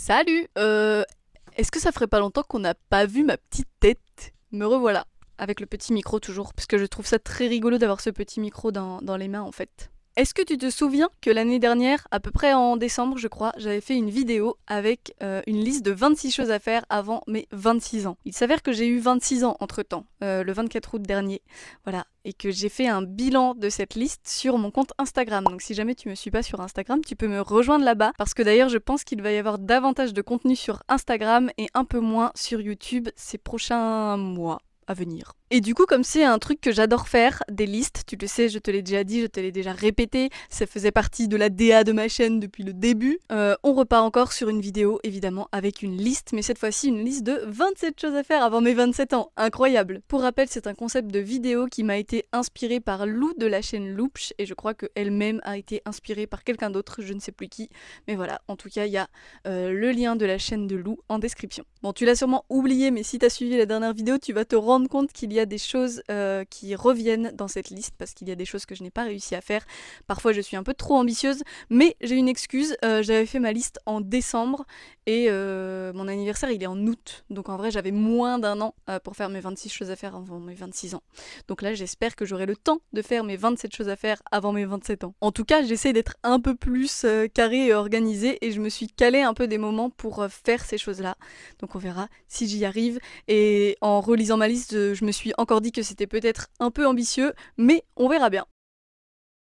Salut Est-ce que ça ferait pas longtemps qu'on n'a pas vu ma petite tête? Me revoilà, avec le petit micro toujours, parce que je trouve ça très rigolo d'avoir ce petit micro dans les mains en fait. Est-ce que tu te souviens que l'année dernière, à peu près en décembre je crois, j'avais fait une vidéo avec une liste de 26 choses à faire avant mes 26 ans. Il s'avère que j'ai eu 26 ans entre temps, le 24 août dernier, voilà, et que j'ai fait un bilan de cette liste sur mon compte Instagram. Donc si jamais tu me suis pas sur Instagram, tu peux me rejoindre là-bas, parce que d'ailleurs je pense qu'il va y avoir davantage de contenu sur Instagram et un peu moins sur YouTube ces prochains mois à venir. Et du coup, comme c'est un truc que j'adore faire, des listes, tu le sais, je te l'ai déjà dit, je te l'ai déjà répété, ça faisait partie de la DA de ma chaîne depuis le début, on repart encore sur une vidéo, évidemment, avec une liste, mais cette fois-ci une liste de 27 choses à faire avant mes 27 ans. Incroyable! Pour rappel, c'est un concept de vidéo qui m'a été inspiré par Lou de la chaîne Loopsh, et je crois qu'elle-même a été inspirée par quelqu'un d'autre, je ne sais plus qui, mais voilà, en tout cas, il y a le lien de la chaîne de Lou en description. Bon, tu l'as sûrement oublié, mais si t'as suivi la dernière vidéo, tu vas te rendre compte qu'il y a des choses qui reviennent dans cette liste parce qu'il y a des choses que je n'ai pas réussi à faire. Parfois je suis un peu trop ambitieuse, mais j'ai une excuse, j'avais fait ma liste en décembre et mon anniversaire il est en août, donc en vrai j'avais moins d'un an pour faire mes 26 choses à faire avant mes 26 ans. Donc là j'espère que j'aurai le temps de faire mes 27 choses à faire avant mes 27 ans. En tout cas j'essaie d'être un peu plus carrée et organisée et je me suis calé un peu des moments pour faire ces choses-là. Donc on verra si j'y arrive. Et en relisant ma liste, je me suis encore dit que c'était peut-être un peu ambitieux, mais on verra bien.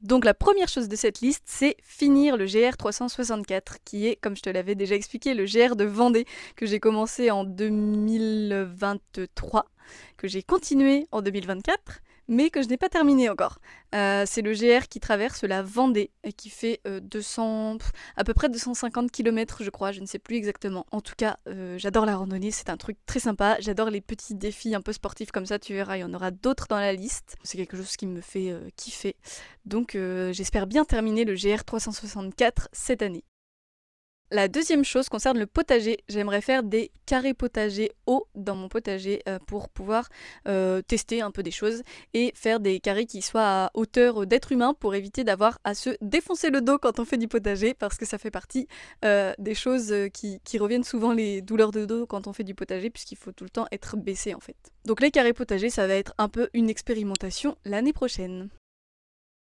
Donc la première chose de cette liste, c'est finir le GR 364, qui est, comme je te l'avais déjà expliqué, le GR de Vendée, que j'ai commencé en 2023, que j'ai continué en 2024, mais que je n'ai pas terminé encore. C'est le GR qui traverse la Vendée et qui fait à peu près 250 km je crois, je ne sais plus exactement. En tout cas, j'adore la randonnée, c'est un truc très sympa. J'adore les petits défis un peu sportifs comme ça, tu verras, il y en aura d'autres dans la liste. C'est quelque chose qui me fait kiffer. Donc j'espère bien terminer le GR 364 cette année. La deuxième chose concerne le potager. J'aimerais faire des carrés potagers hauts dans mon potager pour pouvoir tester un peu des choses et faire des carrés qui soient à hauteur d'être humain pour éviter d'avoir à se défoncer le dos quand on fait du potager parce que ça fait partie des choses qui reviennent souvent, les douleurs de dos quand on fait du potager, puisqu'il faut tout le temps être baissé en fait. Donc les carrés potagers, ça va être un peu une expérimentation l'année prochaine.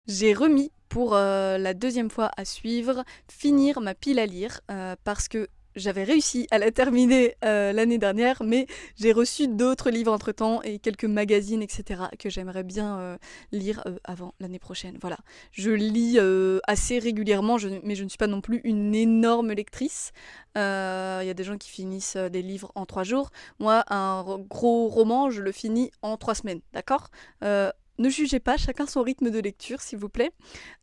J'ai remis pour la deuxième fois à suivre, finir ma pile à lire, parce que j'avais réussi à la terminer l'année dernière, mais j'ai reçu d'autres livres entre-temps et quelques magazines, etc., que j'aimerais bien lire avant l'année prochaine. Voilà, je lis assez régulièrement, mais je ne suis pas non plus une énorme lectrice. Il y a des gens qui finissent des livres en 3 jours. Moi, un gros roman, je le finis en 3 semaines, d'accord? Ne jugez pas, chacun son rythme de lecture, s'il vous plaît.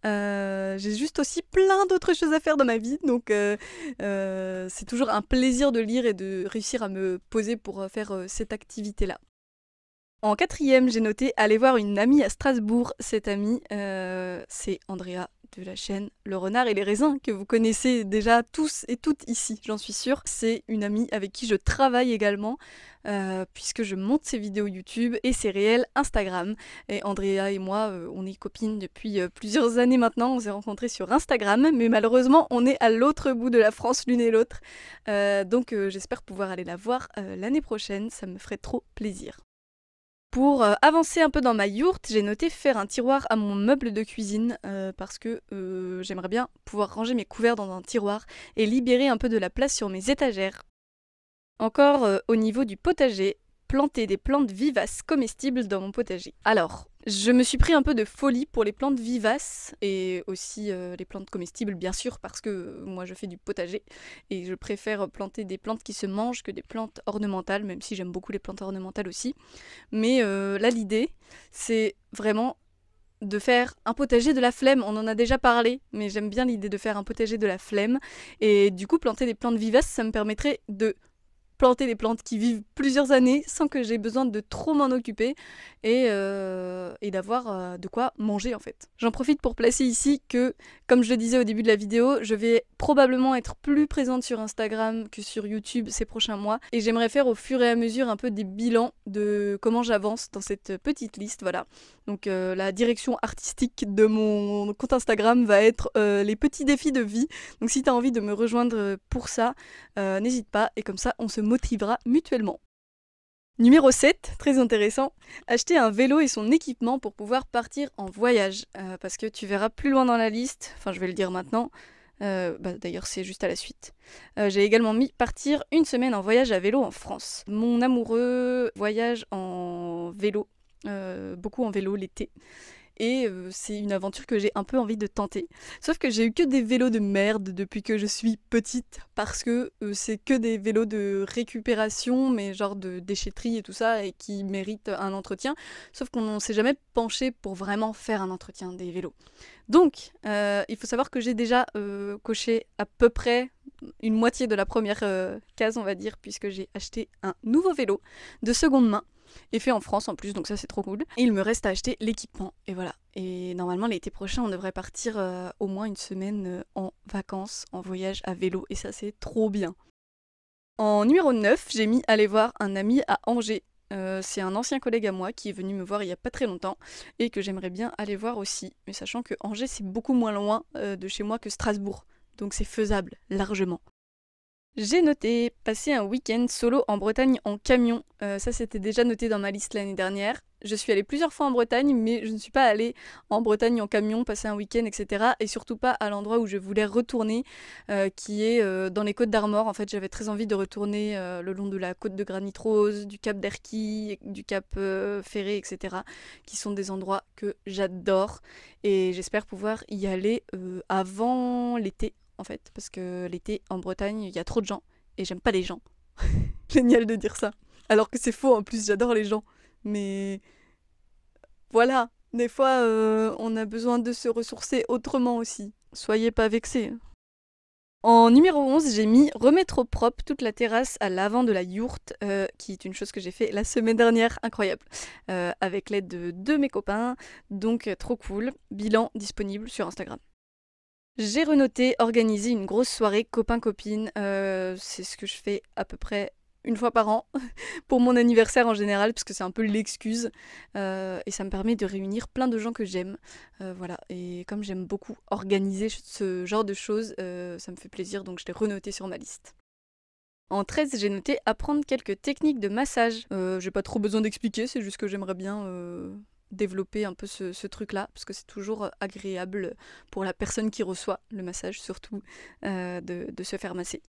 J'ai juste aussi plein d'autres choses à faire dans ma vie, donc c'est toujours un plaisir de lire et de réussir à me poser pour faire cette activité-là. En quatrième, j'ai noté aller voir une amie à Strasbourg. Cette amie, c'est Andrea de la chaîne Le Renard et les Raisins, que vous connaissez déjà tous et toutes ici, j'en suis sûre. C'est une amie avec qui je travaille également, puisque je monte ses vidéos YouTube et ses réels Instagram. Et Andrea et moi, on est copines depuis plusieurs années maintenant. On s'est rencontrés sur Instagram, mais malheureusement, on est à l'autre bout de la France, l'une et l'autre. Donc j'espère pouvoir aller la voir l'année prochaine, ça me ferait trop plaisir. Pour avancer un peu dans ma yourte, j'ai noté faire un tiroir à mon meuble de cuisine parce que j'aimerais bien pouvoir ranger mes couverts dans un tiroir et libérer un peu de la place sur mes étagères. Encore au niveau du potager, planter des plantes vivaces comestibles dans mon potager. Alors, je me suis pris un peu de folie pour les plantes vivaces et aussi les plantes comestibles bien sûr parce que moi je fais du potager et je préfère planter des plantes qui se mangent que des plantes ornementales, même si j'aime beaucoup les plantes ornementales aussi. Mais là l'idée c'est vraiment de faire un potager de la flemme, on en a déjà parlé, mais j'aime bien l'idée de faire un potager de la flemme et du coup planter des plantes vivaces ça me permettrait de planter des plantes qui vivent plusieurs années sans que j'ai besoin de trop m'en occuper et d'avoir de quoi manger en fait. J'en profite pour placer ici que, comme je le disais au début de la vidéo, je vais probablement être plus présente sur Instagram que sur YouTube ces prochains mois et j'aimerais faire au fur et à mesure un peu des bilans de comment j'avance dans cette petite liste, voilà. Donc la direction artistique de mon compte Instagram va être les petits défis de vie. Donc si tu as envie de me rejoindre pour ça, n'hésite pas et comme ça on se motivera mutuellement. Numéro 7, très intéressant, acheter un vélo et son équipement pour pouvoir partir en voyage. Parce que tu verras plus loin dans la liste, enfin je vais le dire maintenant, d'ailleurs c'est juste à la suite. J'ai également mis partir une semaine en voyage à vélo en France. Mon amoureux voyage en vélo, beaucoup en vélo l'été. Et c'est une aventure que j'ai un peu envie de tenter. Sauf que j'ai eu que des vélos de merde depuis que je suis petite, parce que c'est que des vélos de récupération, mais genre de déchetterie et tout ça, et qui méritent un entretien. Sauf qu'on ne s'est jamais penché pour vraiment faire un entretien des vélos. Donc, il faut savoir que j'ai déjà coché à peu près une moitié de la première case, on va dire, puisque j'ai acheté un nouveau vélo de seconde main. Et fait en France en plus, donc ça c'est trop cool. Et il me reste à acheter l'équipement, et voilà. Et normalement l'été prochain on devrait partir au moins une semaine en vacances, en voyage à vélo, et ça c'est trop bien. En numéro 9, j'ai mis aller voir un ami à Angers. C'est un ancien collègue à moi qui est venu me voir il y a pas très longtemps et que j'aimerais bien aller voir aussi. Mais sachant que Angers c'est beaucoup moins loin de chez moi que Strasbourg, donc c'est faisable, largement. J'ai noté passer un week-end solo en Bretagne en camion. Ça, c'était déjà noté dans ma liste l'année dernière. Je suis allée plusieurs fois en Bretagne, mais je ne suis pas allée en Bretagne en camion, passer un week-end, etc. Et surtout pas à l'endroit où je voulais retourner, qui est dans les Côtes d'Armor. En fait, j'avais très envie de retourner le long de la côte de Granit Rose, du Cap d'Erquy, du Cap Ferré, etc. Qui sont des endroits que j'adore. Et j'espère pouvoir y aller avant l'été. En fait, parce que l'été en Bretagne, il y a trop de gens et j'aime pas les gens. Génial de dire ça. Alors que c'est faux, en plus, j'adore les gens. Mais voilà, des fois, on a besoin de se ressourcer autrement aussi. Soyez pas vexés. En numéro 11, j'ai mis remettre au propre toute la terrasse à l'avant de la yourte, qui est une chose que j'ai fait la semaine dernière, incroyable, avec l'aide de deux mes copains, donc trop cool. Bilan disponible sur Instagram. J'ai renoté organiser une grosse soirée copain-copine. C'est ce que je fais à peu près une fois par an pour mon anniversaire en général, parce que c'est un peu l'excuse. Et ça me permet de réunir plein de gens que j'aime. Voilà. Et comme j'aime beaucoup organiser ce genre de choses, ça me fait plaisir, donc je l'ai renoté sur ma liste. En 13, j'ai noté apprendre quelques techniques de massage. J'ai pas trop besoin d'expliquer, c'est juste que j'aimerais bien développer un peu ce truc-là, parce que c'est toujours agréable pour la personne qui reçoit le massage, surtout de se faire masser.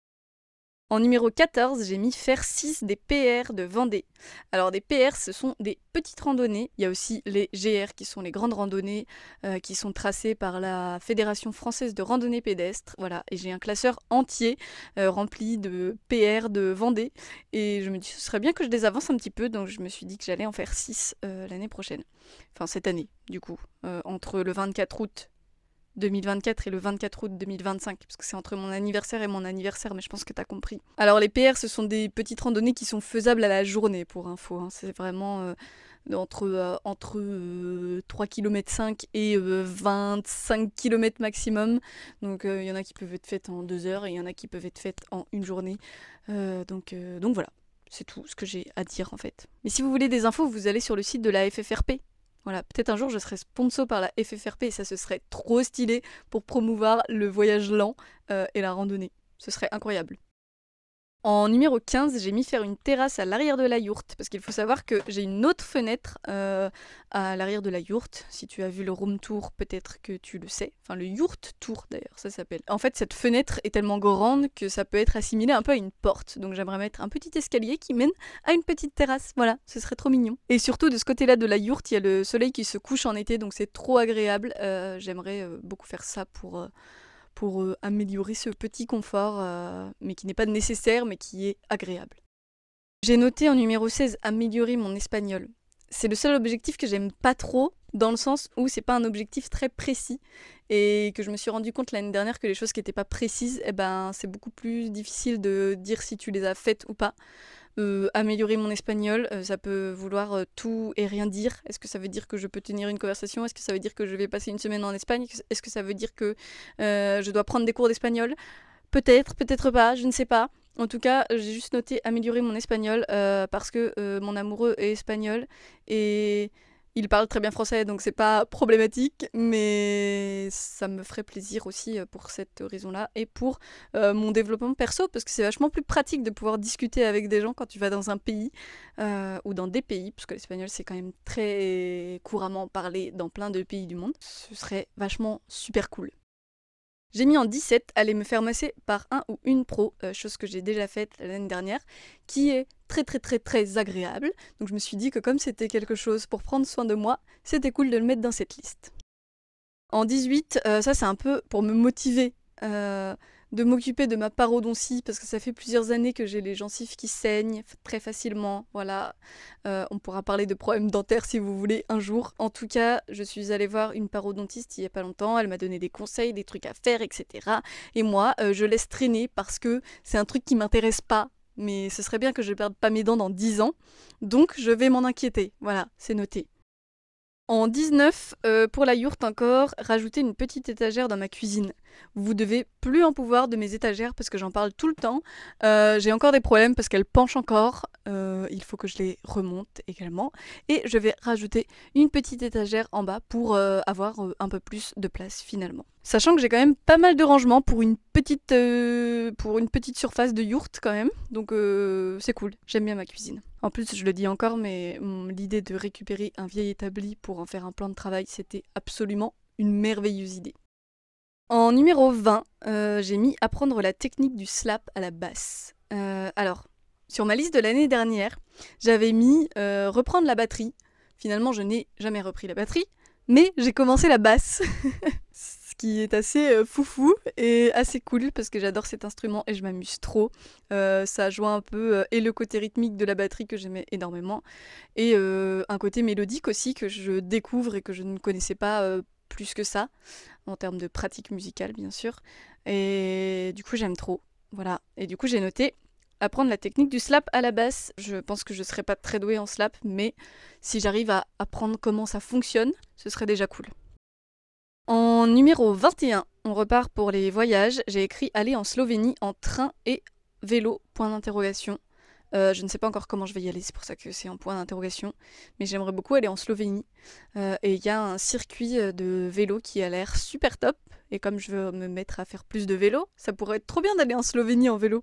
En numéro 14, j'ai mis faire 6 des PR de Vendée. Alors des PR, ce sont des petites randonnées. Il y a aussi les GR qui sont les grandes randonnées qui sont tracées par la Fédération française de randonnée pédestre. Voilà, et j'ai un classeur entier rempli de PR de Vendée. Et je me dis, ce serait bien que je les avance un petit peu, donc je me suis dit que j'allais en faire 6 l'année prochaine. Enfin cette année, du coup, entre le 24 août 2024 et le 24 août 2025, parce que c'est entre mon anniversaire et mon anniversaire, mais je pense que t'as compris. Alors les PR, ce sont des petites randonnées qui sont faisables à la journée, pour info. Hein. C'est vraiment entre 3 km 5 et 25 km maximum. Donc il y en a qui peuvent être faites en 2 heures et il y en a qui peuvent être faites en une journée. Donc voilà, c'est tout ce que j'ai à dire en fait. Mais si vous voulez des infos, vous allez sur le site de la FFRP. Voilà, peut-être un jour je serai sponsor par la FFRP et ça ce serait trop stylé pour promouvoir le voyage lent et la randonnée. Ce serait incroyable. En numéro 15, j'ai mis faire une terrasse à l'arrière de la yourte, parce qu'il faut savoir que j'ai une autre fenêtre à l'arrière de la yourte. Si tu as vu le room tour, peut-être que tu le sais. Enfin, le yourte tour d'ailleurs, ça s'appelle. En fait, cette fenêtre est tellement grande que ça peut être assimilé un peu à une porte. Donc j'aimerais mettre un petit escalier qui mène à une petite terrasse. Voilà, ce serait trop mignon. Et surtout, de ce côté-là de la yourte, il y a le soleil qui se couche en été, donc c'est trop agréable. J'aimerais beaucoup faire ça pour améliorer ce petit confort, mais qui n'est pas nécessaire, mais qui est agréable. J'ai noté en numéro 16, améliorer mon espagnol. C'est le seul objectif que j'aime pas trop, dans le sens où c'est pas un objectif très précis et que je me suis rendu compte l'année dernière que les choses qui n'étaient pas précises, eh ben, c'est beaucoup plus difficile de dire si tu les as faites ou pas. Améliorer mon espagnol, ça peut vouloir tout et rien dire. Est-ce que ça veut dire que je peux tenir une conversation? Est-ce que ça veut dire que je vais passer une semaine en Espagne? Est-ce que ça veut dire que je dois prendre des cours d'espagnol? Peut-être, peut-être pas, je ne sais pas. En tout cas, j'ai juste noté améliorer mon espagnol parce que mon amoureux est espagnol et il parle très bien français, donc c'est pas problématique, mais ça me ferait plaisir aussi pour cette raison-là et pour mon développement perso parce que c'est vachement plus pratique de pouvoir discuter avec des gens quand tu vas dans un pays ou dans des pays, parce que l'espagnol c'est quand même très couramment parlé dans plein de pays du monde. Ce serait vachement super cool. J'ai mis en 17 aller me faire masser par un ou une pro, chose que j'ai déjà faite l'année dernière, qui est très très très très agréable. Donc je me suis dit que comme c'était quelque chose pour prendre soin de moi, c'était cool de le mettre dans cette liste. En 18, ça c'est un peu pour me motiver de m'occuper de ma parodontie, parce que ça fait plusieurs années que j'ai les gencives qui saignent très facilement. Voilà, on pourra parler de problèmes dentaires si vous voulez un jour. En tout cas, je suis allée voir une parodontiste il y a pas longtemps, elle m'a donné des conseils, des trucs à faire, etc. Et moi, je laisse traîner parce que c'est un truc qui m'intéresse pas. Mais ce serait bien que je ne perde pas mes dents dans 10 ans, donc je vais m'en inquiéter. Voilà, c'est noté. En 19, pour la yourte encore, rajouter une petite étagère dans ma cuisine. Vous devez plus en pouvoir de mes étagères parce que j'en parle tout le temps. J'ai encore des problèmes parce qu'elles penchent encore. Il faut que je les remonte également. Et je vais rajouter une petite étagère en bas pour avoir un peu plus de place finalement. Sachant que j'ai quand même pas mal de rangement pour une petite surface de yourte quand même. Donc c'est cool, j'aime bien ma cuisine. En plus, je le dis encore, mais l'idée de récupérer un vieil établi pour en faire un plan de travail, c'était absolument une merveilleuse idée. En numéro 20, j'ai mis apprendre la technique du slap à la basse. Alors, sur ma liste de l'année dernière, j'avais mis reprendre la batterie. Finalement, je n'ai jamais repris la batterie, mais j'ai commencé la basse. Ce qui est assez foufou et assez cool parce que j'adore cet instrument et je m'amuse trop. Ça joint un peu et le côté rythmique de la batterie que j'aimais énormément et un côté mélodique aussi que je découvre et que je ne connaissais pas plus que ça en termes de pratique musicale bien sûr. Et du coup j'aime trop. Voilà. Et du coup j'ai noté apprendre la technique du slap à la basse. Je pense que je serais pas très douée en slap, mais si j'arrive à apprendre comment ça fonctionne, ce serait déjà cool. En numéro 21, on repart pour les voyages. J'ai écrit aller en Slovénie en train et vélo, point d'interrogation. Je ne sais pas encore comment je vais y aller, c'est pour ça que c'est en point d'interrogation. Mais j'aimerais beaucoup aller en Slovénie. Et il y a un circuit de vélo qui a l'air super top. Et comme je veux me mettre à faire plus de vélo, ça pourrait être trop bien d'aller en Slovénie en vélo.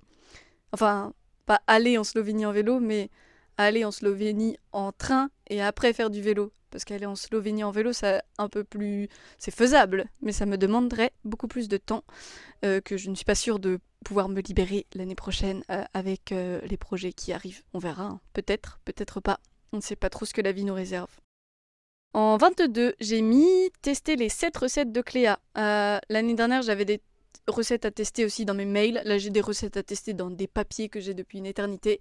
Enfin, pas aller en Slovénie en vélo, mais aller en Slovénie en train et après faire du vélo. Parce qu'aller en Slovénie en vélo, c'est un peu plus... c'est faisable, mais ça me demanderait beaucoup plus de temps que je ne suis pas sûre de pouvoir me libérer l'année prochaine avec les projets qui arrivent. On verra, hein. Peut-être, peut-être pas. On ne sait pas trop ce que la vie nous réserve. En 22, j'ai mis tester les 7 recettes de Cléa. L'année dernière, j'avais des recettes à tester aussi dans mes mails. Là, j'ai des recettes à tester dans des papiers que j'ai depuis une éternité.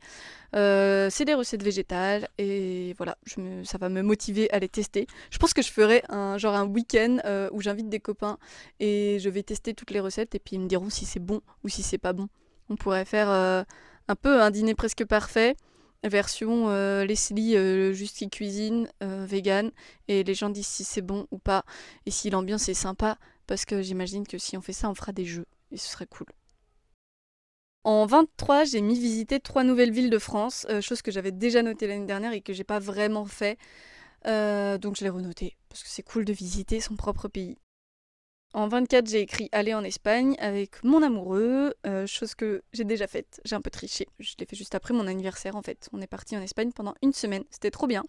C'est des recettes végétales et voilà, ça va me motiver à les tester. Je pense que je ferai un week-end où j'invite des copains et je vais tester toutes les recettes et puis ils me diront si c'est bon ou si c'est pas bon. On pourrait faire un peu un dîner presque parfait, version Leslie juste qui cuisine, vegan, et les gens disent si c'est bon ou pas et si l'ambiance est sympa. Parce que j'imagine que si on fait ça, on fera des jeux. Et ce serait cool. En 23, j'ai mis visiter 3 nouvelles villes de France. Chose que j'avais déjà notée l'année dernière et que j'ai pas vraiment fait. Donc je l'ai renoté. Parce que c'est cool de visiter son propre pays. En 24, j'ai écrit aller en Espagne avec mon amoureux, chose que j'ai déjà faite. J'ai un peu triché. Je l'ai fait juste après mon anniversaire en fait. On est parti en Espagne pendant une semaine. C'était trop bien.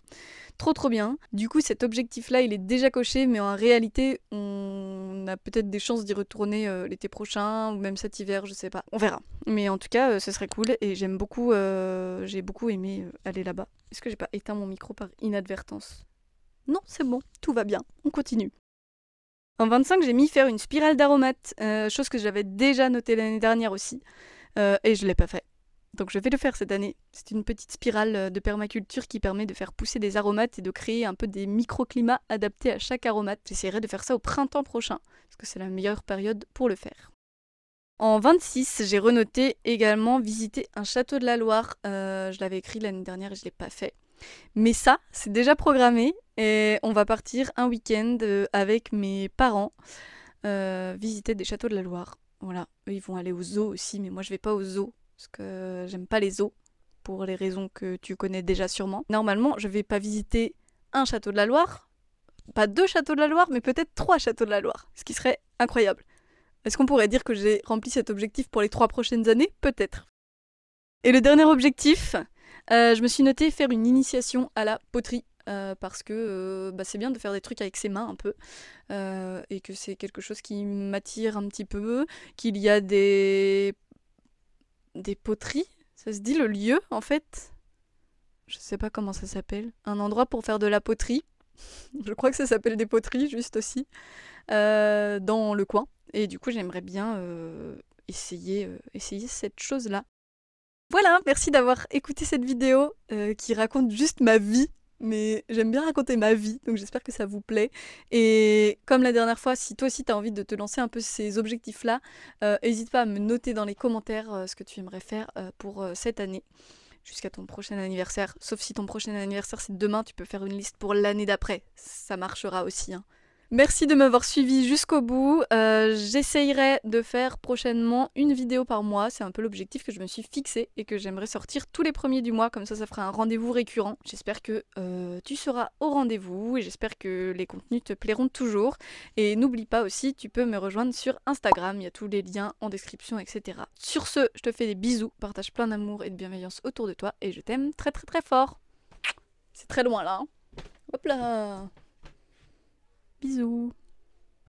Trop bien. Du coup, cet objectif-là, il est déjà coché, mais en réalité, on a peut-être des chances d'y retourner l'été prochain ou même cet hiver, je sais pas. On verra. Mais en tout cas, ce serait cool et j'ai beaucoup aimé aller là-bas. Est-ce que j'ai pas éteint mon micro par inadvertance? Non, c'est bon. Tout va bien. On continue. En 25, j'ai mis faire une spirale d'aromates, chose que j'avais déjà notée l'année dernière aussi, et je l'ai pas fait. Donc je vais le faire cette année. C'est une petite spirale de permaculture qui permet de faire pousser des aromates et de créer un peu des microclimats adaptés à chaque aromate. J'essaierai de faire ça au printemps prochain, parce que c'est la meilleure période pour le faire. En 26, j'ai renoté également visiter un château de la Loire. Je l'avais écrit l'année dernière et je ne l'ai pas fait. Mais ça, c'est déjà programmé et on va partir un week-end avec mes parents visiter des châteaux de la Loire. Voilà, eux ils vont aller au zoo aussi, mais moi je vais pas au zoo parce que j'aime pas les zoos pour les raisons que tu connais déjà sûrement. Normalement, je vais pas visiter un château de la Loire, pas 2 châteaux de la Loire, mais peut-être 3 châteaux de la Loire, ce qui serait incroyable. Est-ce qu'on pourrait dire que j'ai rempli cet objectif pour les 3 prochaines années? Peut-être. Et le dernier objectif, je me suis noté faire une initiation à la poterie. Parce que c'est bien de faire des trucs avec ses mains un peu, et que c'est quelque chose qui m'attire un petit peu, qu'il y a des poteries, ça se dit le lieu en fait, je sais pas comment ça s'appelle, un endroit pour faire de la poterie, je crois que ça s'appelle des poteries juste aussi, dans le coin, et du coup j'aimerais bien essayer cette chose-là. Voilà, merci d'avoir écouté cette vidéo qui raconte juste ma vie. Mais j'aime bien raconter ma vie, donc j'espère que ça vous plaît. Et comme la dernière fois, si toi aussi tu as envie de te lancer un peu ces objectifs-là, n'hésite pas à me noter dans les commentaires ce que tu aimerais faire pour cette année, jusqu'à ton prochain anniversaire. Sauf si ton prochain anniversaire c'est demain, tu peux faire une liste pour l'année d'après. Ça marchera aussi, hein. Merci de m'avoir suivi jusqu'au bout. J'essayerai de faire prochainement une vidéo par mois. C'est un peu l'objectif que je me suis fixé et que j'aimerais sortir tous les premiers du mois. Comme ça fera un rendez-vous récurrent. J'espère que tu seras au rendez-vous et j'espère que les contenus te plairont toujours. Et n'oublie pas aussi, tu peux me rejoindre sur Instagram. Il y a tous les liens en description, etc. Sur ce, je te fais des bisous. Partage plein d'amour et de bienveillance autour de toi. Et je t'aime très très très fort. C'est très loin là, hein. Hop là! Bisous.